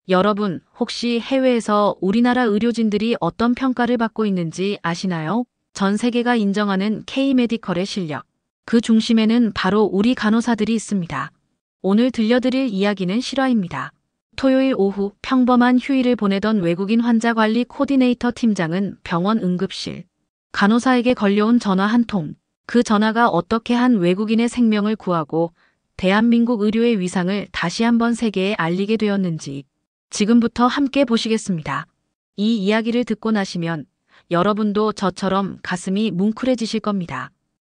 여러분, 혹시 해외에서 우리나라 의료진들이 어떤 평가를 받고 있는지 아시나요? 전 세계가 인정하는 K-메디컬의 실력. 그 중심에는 바로 우리 간호사들이 있습니다. 오늘 들려드릴 이야기는 실화입니다. 토요일 오후 평범한 휴일을 보내던 외국인 환자 관리 코디네이터 팀장은 병원 응급실. 간호사에게 걸려온 전화 한 통. 그 전화가 어떻게 한 외국인의 생명을 구하고 대한민국 의료의 위상을 다시 한번 세계에 알리게 되었는지 지금부터 함께 보시겠습니다. 이 이야기를 듣고 나시면 여러분도 저처럼 가슴이 뭉클해지실 겁니다.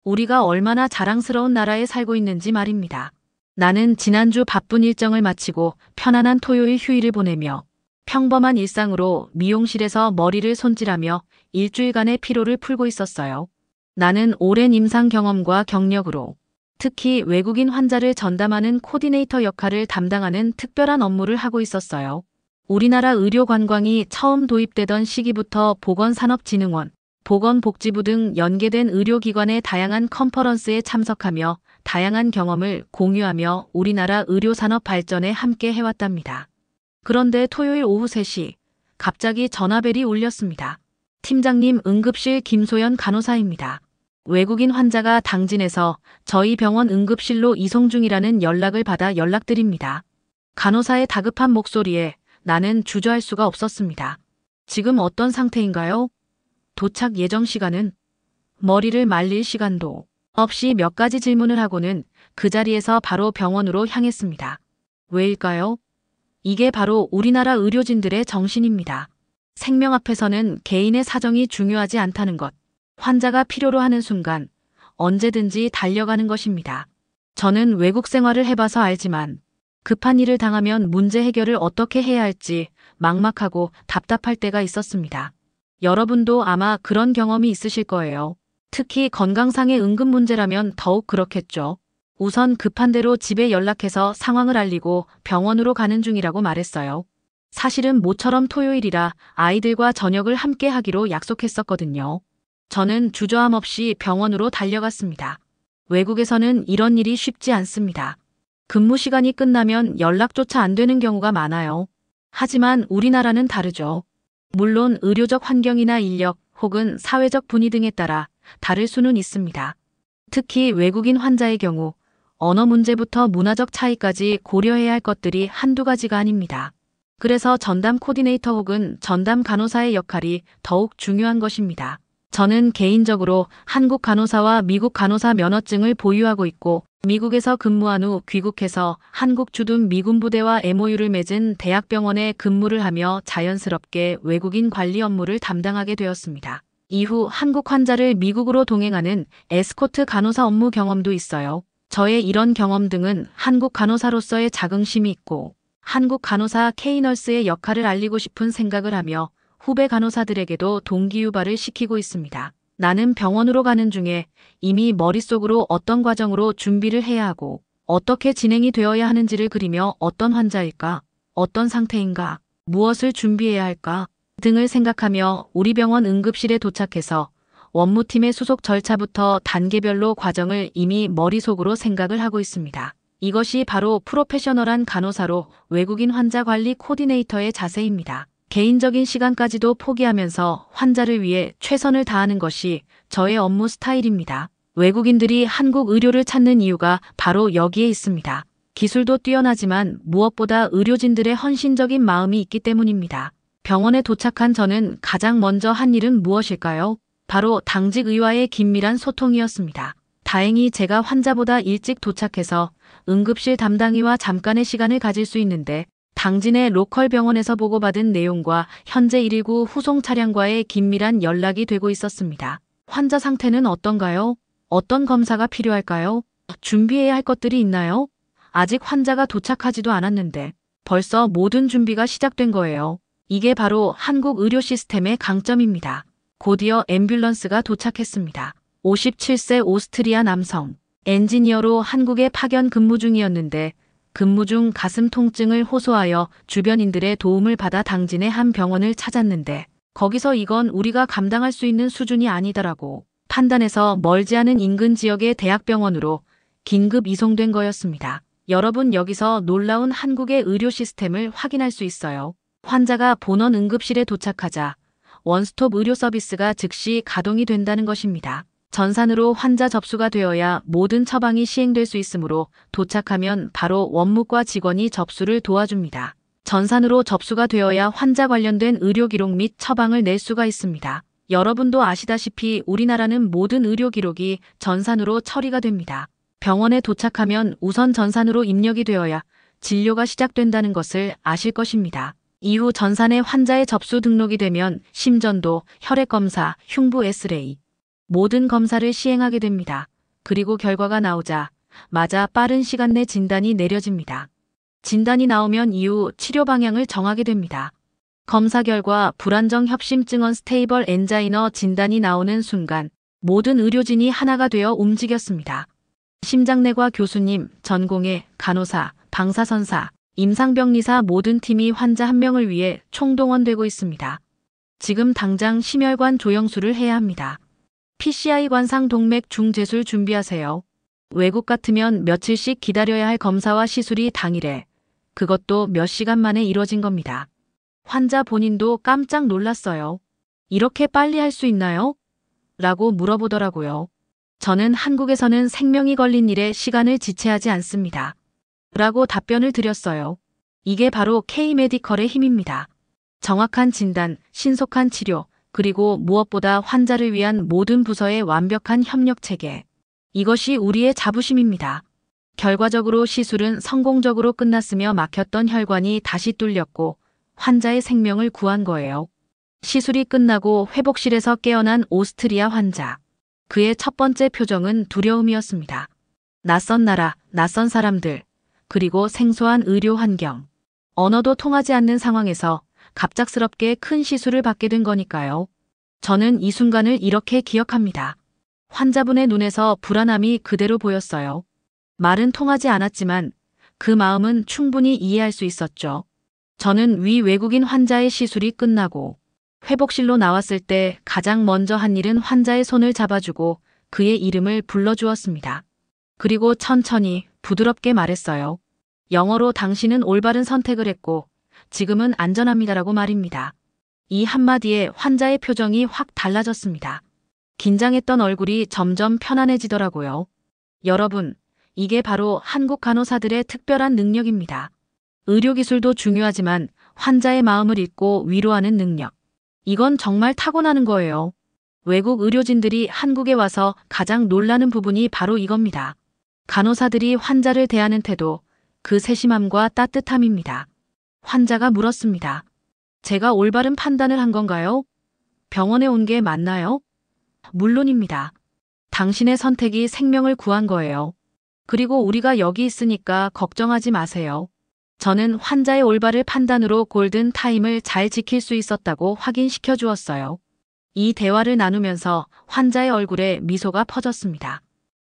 우리가 얼마나 자랑스러운 나라에 살고 있는지 말입니다. 나는 지난주 바쁜 일정을 마치고 편안한 토요일 휴일을 보내며 평범한 일상으로 미용실에서 머리를 손질하며 일주일간의 피로를 풀고 있었어요. 나는 오랜 임상 경험과 경력으로 특히 외국인 환자를 전담하는 코디네이터 역할을 담당하는 특별한 업무를 하고 있었어요. 우리나라 의료 관광이 처음 도입되던 시기부터 보건산업진흥원, 보건복지부 등 연계된 의료기관의 다양한 컨퍼런스에 참석하며 다양한 경험을 공유하며 우리나라 의료산업 발전에 함께 해왔답니다. 그런데 토요일 오후 3시 갑자기 전화벨이 울렸습니다. 팀장님, 응급실 김소연 간호사입니다. 외국인 환자가 당진에서 저희 병원 응급실로 이송 중이라는 연락을 받아 연락드립니다. 간호사의 다급한 목소리에 나는 주저할 수가 없었습니다. 지금 어떤 상태인가요? 도착 예정 시간은? 머리를 말릴 시간도 없이 몇 가지 질문을 하고는 그 자리에서 바로 병원으로 향했습니다. 왜일까요? 이게 바로 우리나라 의료진들의 정신입니다. 생명 앞에서는 개인의 사정이 중요하지 않다는 것. 환자가 필요로 하는 순간 언제든지 달려가는 것입니다. 저는 외국 생활을 해봐서 알지만 급한 일을 당하면 문제 해결을 어떻게 해야 할지 막막하고 답답할 때가 있었습니다. 여러분도 아마 그런 경험이 있으실 거예요. 특히 건강상의 응급 문제라면 더욱 그렇겠죠. 우선 급한 대로 집에 연락해서 상황을 알리고 병원으로 가는 중이라고 말했어요. 사실은 모처럼 토요일이라 아이들과 저녁을 함께 하기로 약속했었거든요. 저는 주저함 없이 병원으로 달려갔습니다. 외국에서는 이런 일이 쉽지 않습니다. 근무 시간이 끝나면 연락조차 안 되는 경우가 많아요. 하지만 우리나라는 다르죠. 물론 의료적 환경이나 인력 혹은 사회적 분위 등에 따라 다를 수는 있습니다. 특히 외국인 환자의 경우 언어 문제부터 문화적 차이까지 고려해야 할 것들이 한두 가지가 아닙니다. 그래서 전담 코디네이터 혹은 전담 간호사의 역할이 더욱 중요한 것입니다. 저는 개인적으로 한국 간호사와 미국 간호사 면허증을 보유하고 있고 미국에서 근무한 후 귀국해서 한국 주둔 미군 부대와 MOU를 맺은 대학병원에 근무를 하며 자연스럽게 외국인 관리 업무를 담당하게 되었습니다. 이후 한국 환자를 미국으로 동행하는 에스코트 간호사 업무 경험도 있어요. 저의 이런 경험 등은 한국 간호사로서의 자긍심이 있고 한국 간호사 K너스의 역할을 알리고 싶은 생각을 하며 후배 간호사들에게도 동기유발을 시키고 있습니다. 나는 병원으로 가는 중에 이미 머릿속으로 어떤 과정으로 준비를 해야 하고 어떻게 진행이 되어야 하는지를 그리며 어떤 환자일까, 어떤 상태인가, 무엇을 준비해야 할까 등을 생각하며 우리 병원 응급실에 도착해서 원무팀의 수속 절차부터 단계별로 과정을 이미 머릿속으로 생각을 하고 있습니다. 이것이 바로 프로페셔널한 간호사로 외국인 환자 관리 코디네이터의 자세입니다. 개인적인 시간까지도 포기하면서 환자를 위해 최선을 다하는 것이 저의 업무 스타일입니다. 외국인들이 한국 의료를 찾는 이유가 바로 여기에 있습니다. 기술도 뛰어나지만 무엇보다 의료진들의 헌신적인 마음이 있기 때문입니다. 병원에 도착한 저는 가장 먼저 한 일은 무엇일까요? 바로 당직 의와의 긴밀한 소통이었습니다. 다행히 제가 환자보다 일찍 도착해서 응급실 담당의와 잠깐의 시간을 가질 수 있는데 당진의 로컬 병원에서 보고받은 내용과 현재 119 후송 차량과의 긴밀한 연락이 되고 있었습니다. 환자 상태는 어떤가요? 어떤 검사가 필요할까요? 준비해야 할 것들이 있나요? 아직 환자가 도착하지도 않았는데 벌써 모든 준비가 시작된 거예요. 이게 바로 한국 의료 시스템의 강점입니다. 곧이어 앰뷸런스가 도착했습니다. 57세 오스트리아 남성, 엔지니어로 한국에 파견 근무 중이었는데 근무 중 가슴 통증을 호소하여 주변인들의 도움을 받아 당진의 한 병원을 찾았는데 거기서 이건 우리가 감당할 수 있는 수준이 아니더라고 판단해서 멀지 않은 인근 지역의 대학병원으로 긴급 이송된 거였습니다. 여러분 여기서 놀라운 한국의 의료 시스템을 확인할 수 있어요. 환자가 본원 응급실에 도착하자 원스톱 의료 서비스가 즉시 가동이 된다는 것입니다. 전산으로 환자 접수가 되어야 모든 처방이 시행될 수 있으므로 도착하면 바로 원무과 직원이 접수를 도와줍니다. 전산으로 접수가 되어야 환자 관련된 의료 기록 및 처방을 낼 수가 있습니다. 여러분도 아시다시피 우리나라는 모든 의료 기록이 전산으로 처리가 됩니다. 병원에 도착하면 우선 전산으로 입력이 되어야 진료가 시작된다는 것을 아실 것입니다. 이후 전산에 환자의 접수 등록이 되면 심전도, 혈액검사, 흉부 엑스레이 모든 검사를 시행하게 됩니다. 그리고 결과가 나오자마자 빠른 시간 내 진단이 내려집니다. 진단이 나오면 이후 치료 방향을 정하게 됩니다. 검사 결과 불안정 협심증 언스테이블 엔자이너 진단이 나오는 순간 모든 의료진이 하나가 되어 움직였습니다. 심장내과 교수님, 전공의, 간호사, 방사선사, 임상병리사 모든 팀이 환자 한 명을 위해 총동원되고 있습니다. 지금 당장 심혈관 조영술을 해야 합니다. PCI 관상 동맥 중재술 준비하세요. 외국 같으면 며칠씩 기다려야 할 검사와 시술이 당일에, 그것도 몇 시간 만에 이뤄진 겁니다. 환자 본인도 깜짝 놀랐어요. 이렇게 빨리 할 수 있나요? 라고 물어보더라고요. 저는 한국에서는 생명이 걸린 일에 시간을 지체하지 않습니다. 라고 답변을 드렸어요. 이게 바로 K-메디컬의 힘입니다. 정확한 진단, 신속한 치료, 그리고 무엇보다 환자를 위한 모든 부서의 완벽한 협력 체계. 이것이 우리의 자부심입니다. 결과적으로 시술은 성공적으로 끝났으며 막혔던 혈관이 다시 뚫렸고 환자의 생명을 구한 거예요. 시술이 끝나고 회복실에서 깨어난 오스트리아 환자. 그의 첫 번째 표정은 두려움이었습니다. 낯선 나라, 낯선 사람들, 그리고 생소한 의료 환경. 언어도 통하지 않는 상황에서 갑작스럽게 큰 시술을 받게 된 거니까요. 저는 이 순간을 이렇게 기억합니다. 환자분의 눈에서 불안함이 그대로 보였어요. 말은 통하지 않았지만 그 마음은 충분히 이해할 수 있었죠. 저는 위 외국인 환자의 시술이 끝나고 회복실로 나왔을 때 가장 먼저 한 일은 환자의 손을 잡아주고 그의 이름을 불러주었습니다. 그리고 천천히 부드럽게 말했어요. 영어로 당신은 올바른 선택을 했고 지금은 안전합니다라고 말입니다. 이 한마디에 환자의 표정이 확 달라졌습니다. 긴장했던 얼굴이 점점 편안해지더라고요. 여러분, 이게 바로 한국 간호사들의 특별한 능력입니다. 의료기술도 중요하지만 환자의 마음을 읽고 위로하는 능력. 이건 정말 타고나는 거예요. 외국 의료진들이 한국에 와서 가장 놀라는 부분이 바로 이겁니다. 간호사들이 환자를 대하는 태도, 그 세심함과 따뜻함입니다. 환자가 물었습니다. 제가 올바른 판단을 한 건가요? 병원에 온 게 맞나요? 물론입니다. 당신의 선택이 생명을 구한 거예요. 그리고 우리가 여기 있으니까 걱정하지 마세요. 저는 환자의 올바른 판단으로 골든 타임을 잘 지킬 수 있었다고 확인시켜 주었어요. 이 대화를 나누면서 환자의 얼굴에 미소가 퍼졌습니다.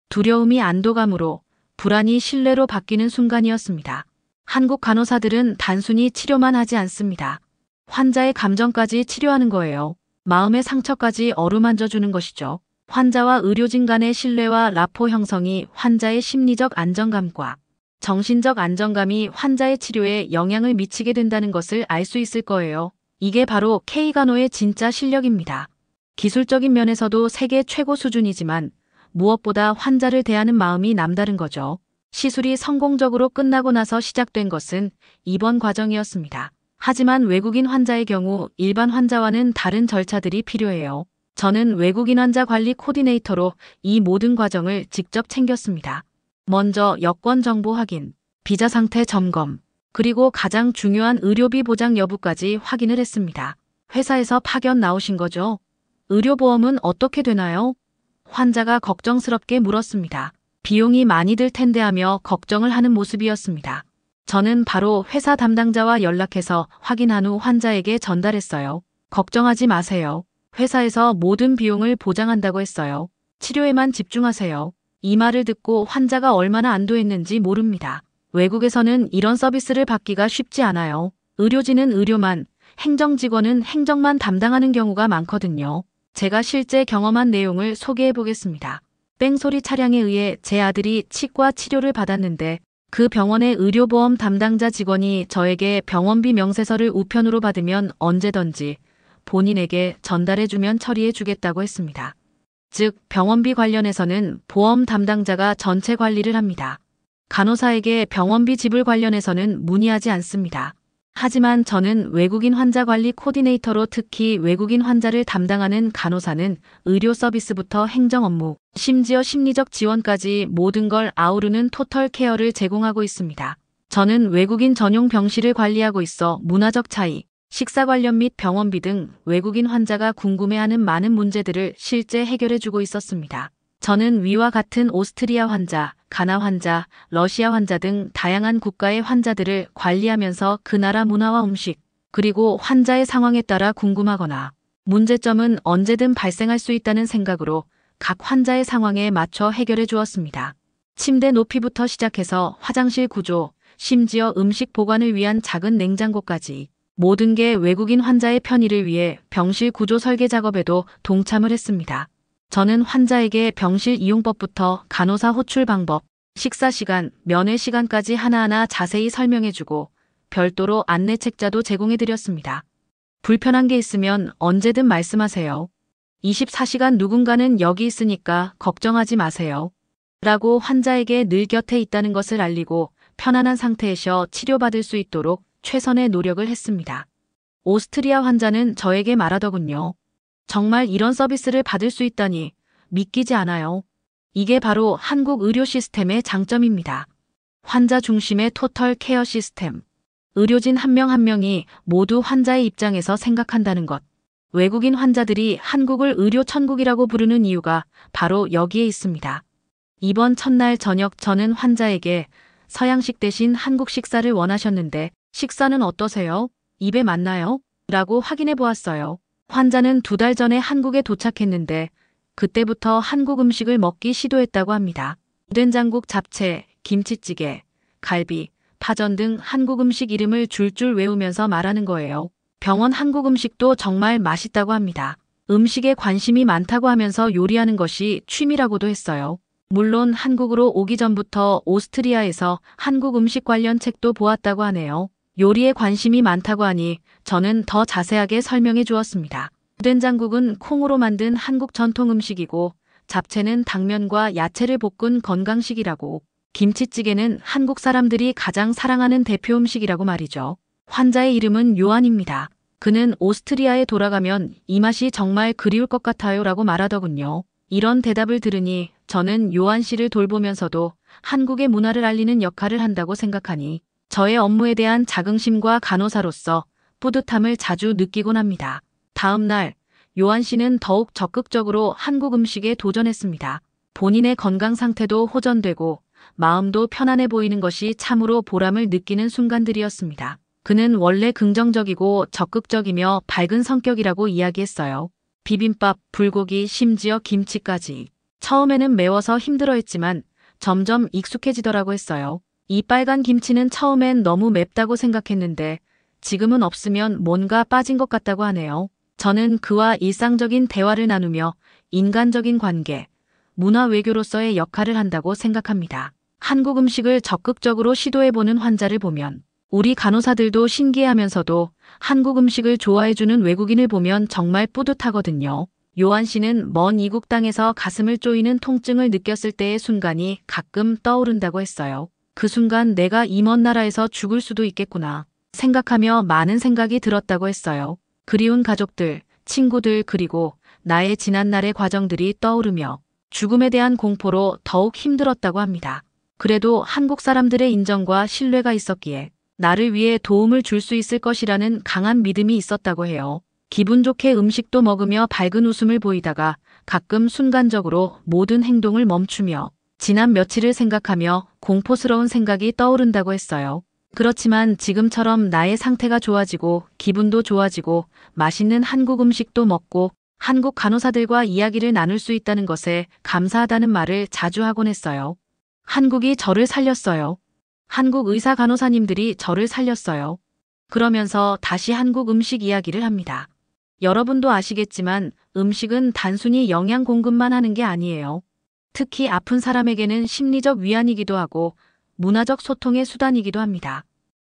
두려움이 안도감으로, 불안이 신뢰로 바뀌는 순간이었습니다. 한국 간호사들은 단순히 치료만 하지 않습니다. 환자의 감정까지 치료하는 거예요. 마음의 상처까지 어루만져 주는 것이죠. 환자와 의료진 간의 신뢰와 라포 형성이 환자의 심리적 안정감과 정신적 안정감이 환자의 치료에 영향을 미치게 된다는 것을 알 수 있을 거예요. 이게 바로 K간호의 진짜 실력입니다. 기술적인 면에서도 세계 최고 수준이지만 무엇보다 환자를 대하는 마음이 남다른 거죠. 시술이 성공적으로 끝나고 나서 시작된 것은 입원 과정이었습니다. 하지만 외국인 환자의 경우 일반 환자와는 다른 절차들이 필요해요. 저는 외국인 환자 관리 코디네이터로 이 모든 과정을 직접 챙겼습니다. 먼저 여권 정보 확인, 비자 상태 점검, 그리고 가장 중요한 의료비 보장 여부까지 확인을 했습니다. 회사에서 파견 나오신 거죠? 의료보험은 어떻게 되나요? 환자가 걱정스럽게 물었습니다. 비용이 많이 들 텐데 하며 걱정을 하는 모습이었습니다. 저는 바로 회사 담당자와 연락해서 확인한 후 환자에게 전달했어요. 걱정하지 마세요. 회사에서 모든 비용을 보장한다고 했어요. 치료에만 집중하세요. 이 말을 듣고 환자가 얼마나 안도했는지 모릅니다. 외국에서는 이런 서비스를 받기가 쉽지 않아요. 의료진은 의료만, 행정직원은 행정만 담당하는 경우가 많거든요. 제가 실제 경험한 내용을 소개해 보겠습니다. 뺑소리 차량에 의해 제 아들이 치과 치료를 받았는데 그 병원의 의료보험 담당자 직원이 저에게 병원비 명세서를 우편으로 받으면 언제든지 본인에게 전달해주면 처리해주겠다고 했습니다. 즉, 병원비 관련해서는 보험 담당자가 전체 관리를 합니다. 간호사에게 병원비 지불 관련해서는 문의하지 않습니다. 하지만 저는 외국인 환자 관리 코디네이터로 특히 외국인 환자를 담당하는 간호사는 의료 서비스부터 행정 업무, 심지어 심리적 지원까지 모든 걸 아우르는 토털 케어를 제공하고 있습니다. 저는 외국인 전용 병실을 관리하고 있어 문화적 차이, 식사 관련 및 병원비 등 외국인 환자가 궁금해하는 많은 문제들을 실제 해결해주고 있었습니다. 저는 위와 같은 오스트리아 환자, 가나 환자, 러시아 환자 등 다양한 국가의 환자들을 관리하면서 그 나라 문화와 음식, 그리고 환자의 상황에 따라 궁금하거나 문제점은 언제든 발생할 수 있다는 생각으로 각 환자의 상황에 맞춰 해결해 주었습니다. 침대 높이부터 시작해서 화장실 구조, 심지어 음식 보관을 위한 작은 냉장고까지 모든 게 외국인 환자의 편의를 위해 병실 구조 설계 작업에도 동참을 했습니다. 저는 환자에게 병실 이용법부터 간호사 호출 방법, 식사 시간, 면회 시간까지 하나하나 자세히 설명해주고 별도로 안내 책자도 제공해드렸습니다. 불편한 게 있으면 언제든 말씀하세요. 24시간 누군가는 여기 있으니까 걱정하지 마세요. 라고 환자에게 늘 곁에 있다는 것을 알리고 편안한 상태에서 치료받을 수 있도록 최선의 노력을 했습니다. 오스트리아 환자는 저에게 말하더군요. 정말 이런 서비스를 받을 수 있다니 믿기지 않아요. 이게 바로 한국 의료 시스템의 장점입니다. 환자 중심의 토털 케어 시스템. 의료진 한 명 한 명이 모두 환자의 입장에서 생각한다는 것. 외국인 환자들이 한국을 의료 천국이라고 부르는 이유가 바로 여기에 있습니다. 이번 첫날 저녁 저는 환자에게 서양식 대신 한국 식사를 원하셨는데 식사는 어떠세요? 입에 맞나요? 라고 확인해 보았어요. 환자는 2달 전에 한국에 도착했는데 그때부터 한국 음식을 먹기 시도했다고 합니다. 된장국, 잡채, 김치찌개, 갈비, 파전 등 한국 음식 이름을 줄줄 외우면서 말하는 거예요. 병원 한국 음식도 정말 맛있다고 합니다. 음식에 관심이 많다고 하면서 요리하는 것이 취미라고도 했어요. 물론 한국으로 오기 전부터 오스트리아에서 한국 음식 관련 책도 보았다고 하네요. 요리에 관심이 많다고 하니 저는 더 자세하게 설명해 주었습니다. 된장국은 콩으로 만든 한국 전통 음식이고 잡채는 당면과 야채를 볶은 건강식이라고, 김치찌개는 한국 사람들이 가장 사랑하는 대표 음식이라고 말이죠. 환자의 이름은 요한입니다. 그는 오스트리아에 돌아가면 이 맛이 정말 그리울 것 같아요 라고 말하더군요. 이런 대답을 들으니 저는 요한 씨를 돌보면서도 한국의 문화를 알리는 역할을 한다고 생각하니 저의 업무에 대한 자긍심과 간호사로서 뿌듯함을 자주 느끼곤 합니다. 다음 날 요한 씨는 더욱 적극적으로 한국 음식에 도전했습니다. 본인의 건강 상태도 호전되고 마음도 편안해 보이는 것이 참으로 보람을 느끼는 순간들이었습니다. 그는 원래 긍정적이고 적극적이며 밝은 성격이라고 이야기했어요. 비빔밥, 불고기, 심지어 김치까지. 처음에는 매워서 힘들어했지만 점점 익숙해지더라고 했어요. 이 빨간 김치는 처음엔 너무 맵다고 생각했는데 지금은 없으면 뭔가 빠진 것 같다고 하네요. 저는 그와 일상적인 대화를 나누며 인간적인 관계, 문화 외교로서의 역할을 한다고 생각합니다. 한국 음식을 적극적으로 시도해보는 환자를 보면 우리 간호사들도 신기해하면서도 한국 음식을 좋아해주는 외국인을 보면 정말 뿌듯하거든요. 요한 씨는 먼 이국 땅에서 가슴을 쪼이는 통증을 느꼈을 때의 순간이 가끔 떠오른다고 했어요. 그 순간 내가 이 먼 나라에서 죽을 수도 있겠구나 생각하며 많은 생각이 들었다고 했어요. 그리운 가족들, 친구들 그리고 나의 지난날의 과정들이 떠오르며 죽음에 대한 공포로 더욱 힘들었다고 합니다. 그래도 한국 사람들의 인정과 신뢰가 있었기에 나를 위해 도움을 줄 수 있을 것이라는 강한 믿음이 있었다고 해요. 기분 좋게 음식도 먹으며 밝은 웃음을 보이다가 가끔 순간적으로 모든 행동을 멈추며 지난 며칠을 생각하며 공포스러운 생각이 떠오른다고 했어요. 그렇지만 지금처럼 나의 상태가 좋아지고 기분도 좋아지고 맛있는 한국 음식도 먹고 한국 간호사들과 이야기를 나눌 수 있다는 것에 감사하다는 말을 자주 하곤 했어요. 한국이 저를 살렸어요. 한국 의사 간호사님들이 저를 살렸어요. 그러면서 다시 한국 음식 이야기를 합니다. 여러분도 아시겠지만 음식은 단순히 영양 공급만 하는 게 아니에요. 특히 아픈 사람에게는 심리적 위안이기도 하고 문화적 소통의 수단이기도 합니다.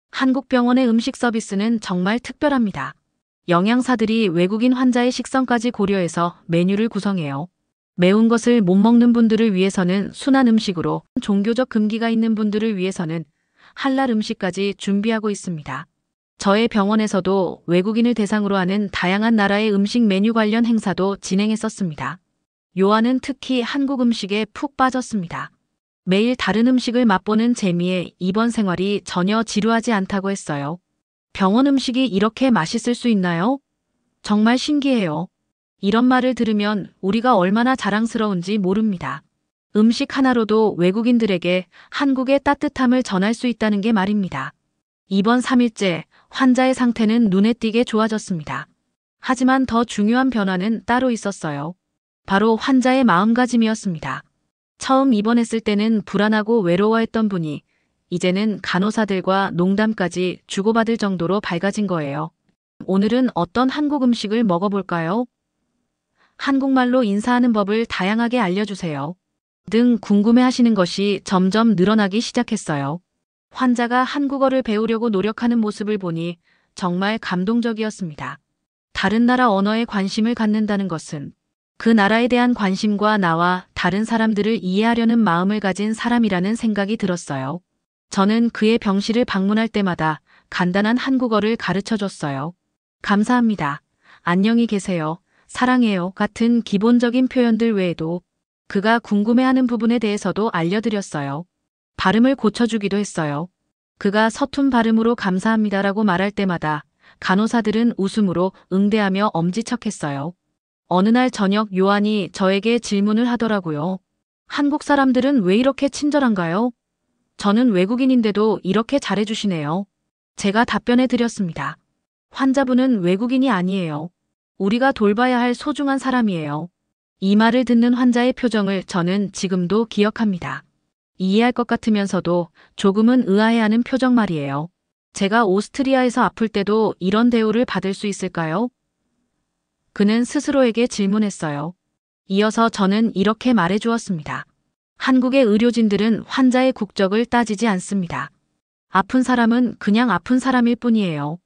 한국 병원의 음식 서비스는 정말 특별합니다. 영양사들이 외국인 환자의 식성까지 고려해서 메뉴를 구성해요. 매운 것을 못 먹는 분들을 위해서는 순한 음식으로, 종교적 금기가 있는 분들을 위해서는 할랄 음식까지 준비하고 있습니다. 저의 병원에서도 외국인을 대상으로 하는 다양한 나라의 음식 메뉴 관련 행사도 진행했었습니다. 요한은 특히 한국 음식에 푹 빠졌습니다. 매일 다른 음식을 맛보는 재미에 입원 생활이 전혀 지루하지 않다고 했어요. 병원 음식이 이렇게 맛있을 수 있나요? 정말 신기해요. 이런 말을 들으면 우리가 얼마나 자랑스러운지 모릅니다. 음식 하나로도 외국인들에게 한국의 따뜻함을 전할 수 있다는 게 말입니다. 입원 3일째 환자의 상태는 눈에 띄게 좋아졌습니다. 하지만 더 중요한 변화는 따로 있었어요. 바로 환자의 마음가짐이었습니다. 처음 입원했을 때는 불안하고 외로워했던 분이 이제는 간호사들과 농담까지 주고받을 정도로 밝아진 거예요. 오늘은 어떤 한국 음식을 먹어볼까요? 한국말로 인사하는 법을 다양하게 알려주세요. 등 궁금해하시는 것이 점점 늘어나기 시작했어요. 환자가 한국어를 배우려고 노력하는 모습을 보니 정말 감동적이었습니다. 다른 나라 언어에 관심을 갖는다는 것은 그 나라에 대한 관심과 나와 다른 사람들을 이해하려는 마음을 가진 사람이라는 생각이 들었어요. 저는 그의 병실을 방문할 때마다 간단한 한국어를 가르쳐 줬어요. 감사합니다. 안녕히 계세요. 사랑해요. 같은 기본적인 표현들 외에도 그가 궁금해하는 부분에 대해서도 알려드렸어요. 발음을 고쳐주기도 했어요. 그가 서툰 발음으로 감사합니다라고 말할 때마다 간호사들은 웃음으로 응대하며 엄지척했어요. 어느 날 저녁 요한이 저에게 질문을 하더라고요. 한국 사람들은 왜 이렇게 친절한가요? 저는 외국인인데도 이렇게 잘해주시네요. 제가 답변해 드렸습니다. 환자분은 외국인이 아니에요. 우리가 돌봐야 할 소중한 사람이에요. 이 말을 듣는 환자의 표정을 저는 지금도 기억합니다. 이해할 것 같으면서도 조금은 의아해하는 표정 말이에요. 제가 오스트리아에서 아플 때도 이런 대우를 받을 수 있을까요? 그는 스스로에게 질문했어요. 이어서 저는 이렇게 말해 주었습니다. 한국의 의료진들은 환자의 국적을 따지지 않습니다. 아픈 사람은 그냥 아픈 사람일 뿐이에요.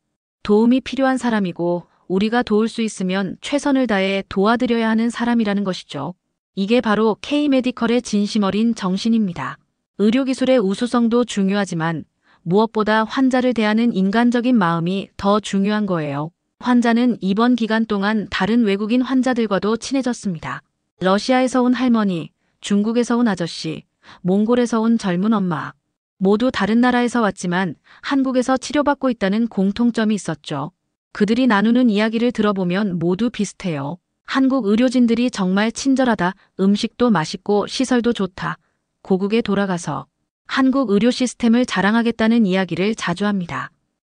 도움이 필요한 사람이고 우리가 도울 수 있으면 최선을 다해 도와드려야 하는 사람이라는 것이죠. 이게 바로 K-메디컬의 진심 어린 정신입니다. 의료기술의 우수성도 중요하지만 무엇보다 환자를 대하는 인간적인 마음이 더 중요한 거예요. 환자는 입원 기간 동안 다른 외국인 환자들과도 친해졌습니다. 러시아에서 온 할머니, 중국에서 온 아저씨, 몽골에서 온 젊은 엄마. 모두 다른 나라에서 왔지만 한국에서 치료받고 있다는 공통점이 있었죠. 그들이 나누는 이야기를 들어보면 모두 비슷해요. 한국 의료진들이 정말 친절하다, 음식도 맛있고 시설도 좋다. 고국에 돌아가서 한국 의료 시스템을 자랑하겠다는 이야기를 자주 합니다.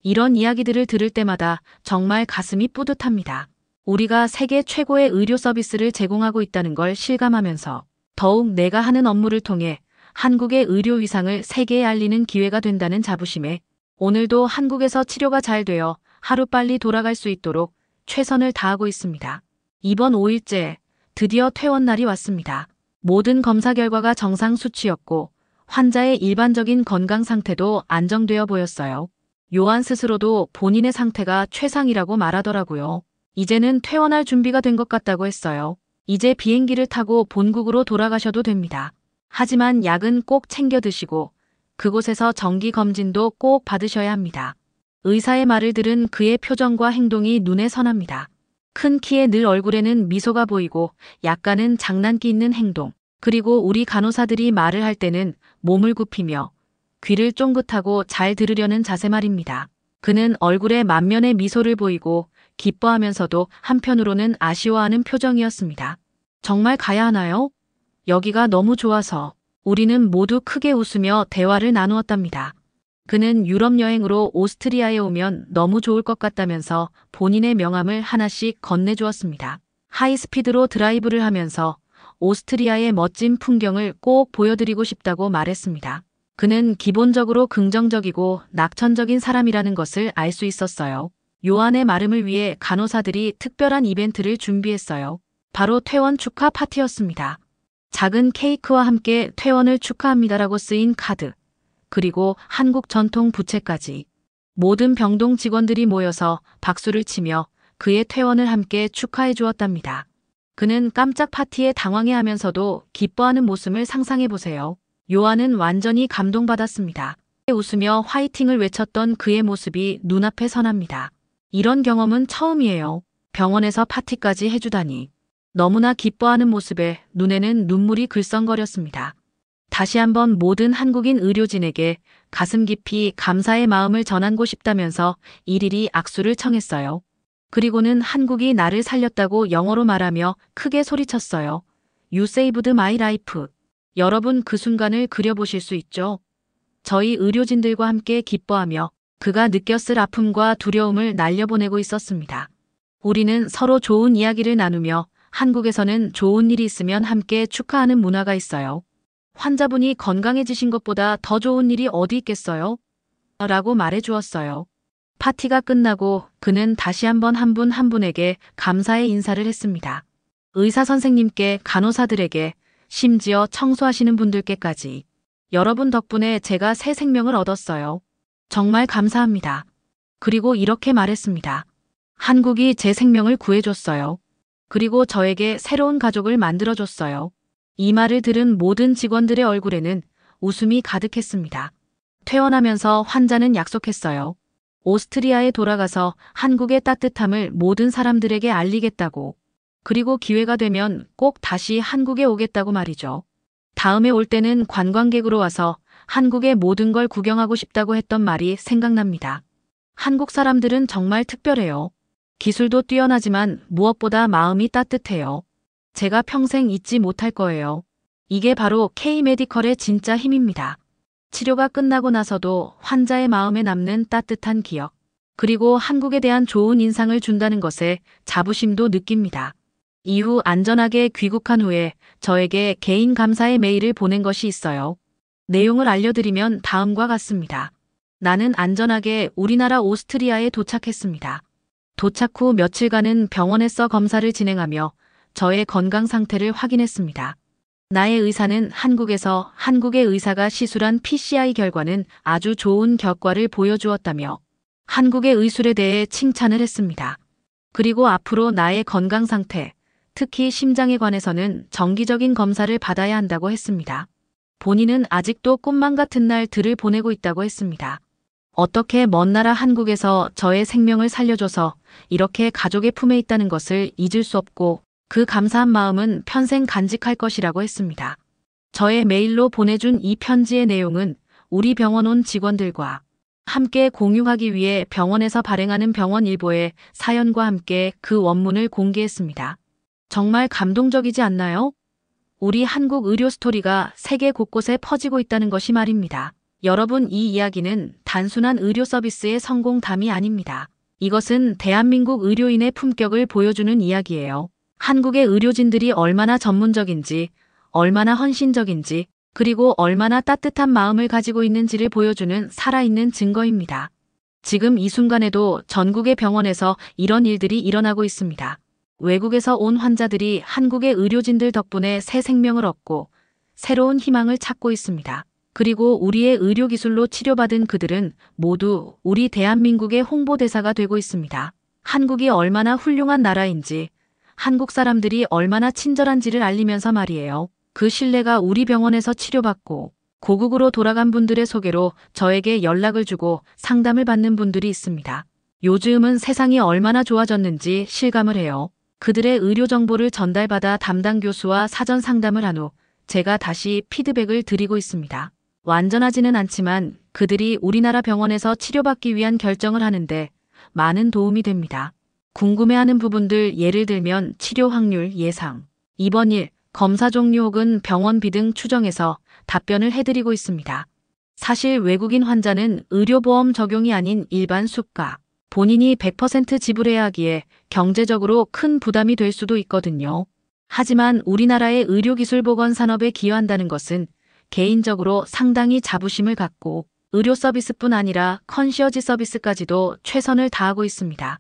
이런 이야기들을 들을 때마다 정말 가슴이 뿌듯합니다. 우리가 세계 최고의 의료 서비스를 제공하고 있다는 걸 실감하면서 더욱 내가 하는 업무를 통해 한국의 의료 위상을 세계에 알리는 기회가 된다는 자부심에 오늘도 한국에서 치료가 잘 되어 하루빨리 돌아갈 수 있도록 최선을 다하고 있습니다. 이번 5일째 드디어 퇴원 날이 왔습니다. 모든 검사 결과가 정상 수치였고 환자의 일반적인 건강 상태도 안정되어 보였어요. 요한 스스로도 본인의 상태가 최상이라고 말하더라고요. 이제는 퇴원할 준비가 된 것 같다고 했어요. 이제 비행기를 타고 본국으로 돌아가셔도 됩니다. 하지만 약은 꼭 챙겨 드시고 그곳에서 정기 검진도 꼭 받으셔야 합니다. 의사의 말을 들은 그의 표정과 행동이 눈에 선합니다. 큰 키에 늘 얼굴에는 미소가 보이고 약간은 장난기 있는 행동. 그리고 우리 간호사들이 말을 할 때는 몸을 굽히며 귀를 쫑긋하고 잘 들으려는 자세 말입니다. 그는 얼굴에 만면의 미소를 보이고 기뻐하면서도 한편으로는 아쉬워하는 표정이었습니다. 정말 가야 하나요? 여기가 너무 좋아서. 우리는 모두 크게 웃으며 대화를 나누었답니다. 그는 유럽 여행으로 오스트리아에 오면 너무 좋을 것 같다면서 본인의 명함을 하나씩 건네주었습니다. 하이스피드로 드라이브를 하면서 오스트리아의 멋진 풍경을 꼭 보여드리고 싶다고 말했습니다. 그는 기본적으로 긍정적이고 낙천적인 사람이라는 것을 알 수 있었어요. 요한의 마름을 위해 간호사들이 특별한 이벤트를 준비했어요. 바로 퇴원 축하 파티였습니다. 작은 케이크와 함께 퇴원을 축하합니다라고 쓰인 카드, 그리고 한국 전통 부채까지. 모든 병동 직원들이 모여서 박수를 치며 그의 퇴원을 함께 축하해 주었답니다. 그는 깜짝 파티에 당황해하면서도 기뻐하는 모습을 상상해 보세요. 요한은 완전히 감동받았습니다. 웃으며 화이팅을 외쳤던 그의 모습이 눈앞에 선합니다. 이런 경험은 처음이에요. 병원에서 파티까지 해주다니. 너무나 기뻐하는 모습에 눈에는 눈물이 글썽거렸습니다. 다시 한번 모든 한국인 의료진에게 가슴 깊이 감사의 마음을 전하고 싶다면서 일일이 악수를 청했어요. 그리고는 한국이 나를 살렸다고 영어로 말하며 크게 소리쳤어요. You saved my life. 여러분 그 순간을 그려보실 수 있죠? 저희 의료진들과 함께 기뻐하며 그가 느꼈을 아픔과 두려움을 날려보내고 있었습니다. 우리는 서로 좋은 이야기를 나누며 한국에서는 좋은 일이 있으면 함께 축하하는 문화가 있어요. 환자분이 건강해지신 것보다 더 좋은 일이 어디 있겠어요? 라고 말해 주었어요. 파티가 끝나고 그는 다시 한번 한 분 한 분에게 감사의 인사를 했습니다. 의사 선생님께, 간호사들에게, 심지어 청소하시는 분들께까지. 여러분 덕분에 제가 새 생명을 얻었어요. 정말 감사합니다. 그리고 이렇게 말했습니다. 한국이 제 생명을 구해줬어요. 그리고 저에게 새로운 가족을 만들어줬어요. 이 말을 들은 모든 직원들의 얼굴에는 웃음이 가득했습니다. 퇴원하면서 환자는 약속했어요. 오스트리아에 돌아가서 한국의 따뜻함을 모든 사람들에게 알리겠다고. 그리고 기회가 되면 꼭 다시 한국에 오겠다고 말이죠. 다음에 올 때는 관광객으로 와서 한국의 모든 걸 구경하고 싶다고 했던 말이 생각납니다. 한국 사람들은 정말 특별해요. 기술도 뛰어나지만 무엇보다 마음이 따뜻해요. 제가 평생 잊지 못할 거예요. 이게 바로 K-메디컬의 진짜 힘입니다. 치료가 끝나고 나서도 환자의 마음에 남는 따뜻한 기억, 그리고 한국에 대한 좋은 인상을 준다는 것에 자부심도 느낍니다. 이후 안전하게 귀국한 후에 저에게 개인 감사의 메일을 보낸 것이 있어요. 내용을 알려드리면 다음과 같습니다. 나는 안전하게 우리나라 오스트리아에 도착했습니다. 도착 후 며칠간은 병원에서 검사를 진행하며 저의 건강 상태를 확인했습니다. 나의 의사는 한국에서 한국의 의사가 시술한 PCI 결과는 아주 좋은 결과를 보여주었다며 한국의 의술에 대해 칭찬을 했습니다. 그리고 앞으로 나의 건강 상태, 특히 심장에 관해서는 정기적인 검사를 받아야 한다고 했습니다. 본인은 아직도 꿈만 같은 날들을 보내고 있다고 했습니다. 어떻게 먼 나라 한국에서 저의 생명을 살려줘서 이렇게 가족의 품에 있다는 것을 잊을 수 없고 그 감사한 마음은 평생 간직할 것이라고 했습니다. 저의 메일로 보내준 이 편지의 내용은 우리 병원 온 직원들과 함께 공유하기 위해 병원에서 발행하는 병원 일보의 사연과 함께 그 원문을 공개했습니다. 정말 감동적이지 않나요? 우리 한국 의료 스토리가 세계 곳곳에 퍼지고 있다는 것이 말입니다. 여러분, 이 이야기는 단순한 의료 서비스의 성공담이 아닙니다. 이것은 대한민국 의료인의 품격을 보여주는 이야기예요. 한국의 의료진들이 얼마나 전문적인지, 얼마나 헌신적인지, 그리고 얼마나 따뜻한 마음을 가지고 있는지를 보여주는 살아있는 증거입니다. 지금 이 순간에도 전국의 병원에서 이런 일들이 일어나고 있습니다. 외국에서 온 환자들이 한국의 의료진들 덕분에 새 생명을 얻고 새로운 희망을 찾고 있습니다. 그리고 우리의 의료기술로 치료받은 그들은 모두 우리 대한민국의 홍보대사가 되고 있습니다. 한국이 얼마나 훌륭한 나라인지, 한국 사람들이 얼마나 친절한지를 알리면서 말이에요. 그 신뢰가 우리 병원에서 치료받고 고국으로 돌아간 분들의 소개로 저에게 연락을 주고 상담을 받는 분들이 있습니다. 요즘은 세상이 얼마나 좋아졌는지 실감을 해요. 그들의 의료 정보를 전달받아 담당 교수와 사전 상담을 한 후 제가 다시 피드백을 드리고 있습니다. 완전하지는 않지만 그들이 우리나라 병원에서 치료받기 위한 결정을 하는데 많은 도움이 됩니다. 궁금해하는 부분들, 예를 들면 치료 확률, 예상, 입원일, 검사 종류 혹은 병원비 등 추정해서 답변을 해드리고 있습니다. 사실 외국인 환자는 의료보험 적용이 아닌 일반 수가, 본인이 100% 지불해야 하기에 경제적으로 큰 부담이 될 수도 있거든요. 하지만 우리나라의 의료기술보건 산업에 기여한다는 것은 개인적으로 상당히 자부심을 갖고 의료 서비스뿐 아니라 컨시어지 서비스까지도 최선을 다하고 있습니다.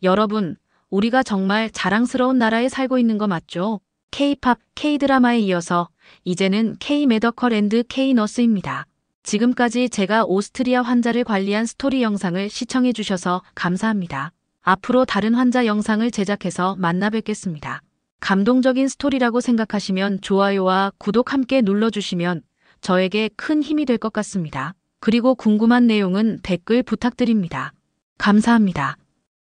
여러분, 우리가 정말 자랑스러운 나라에 살고 있는 거 맞죠? K-팝, K-드라마에 이어서 이제는 K-메디컬 앤드 K-너스입니다. 지금까지 제가 오스트리아 환자를 관리한 스토리 영상을 시청해 주셔서 감사합니다. 앞으로 다른 환자 영상을 제작해서 만나 뵙겠습니다. 감동적인 스토리라고 생각하시면 좋아요와 구독 함께 눌러주시면 저에게 큰 힘이 될 것 같습니다. 그리고 궁금한 내용은 댓글 부탁드립니다. 감사합니다.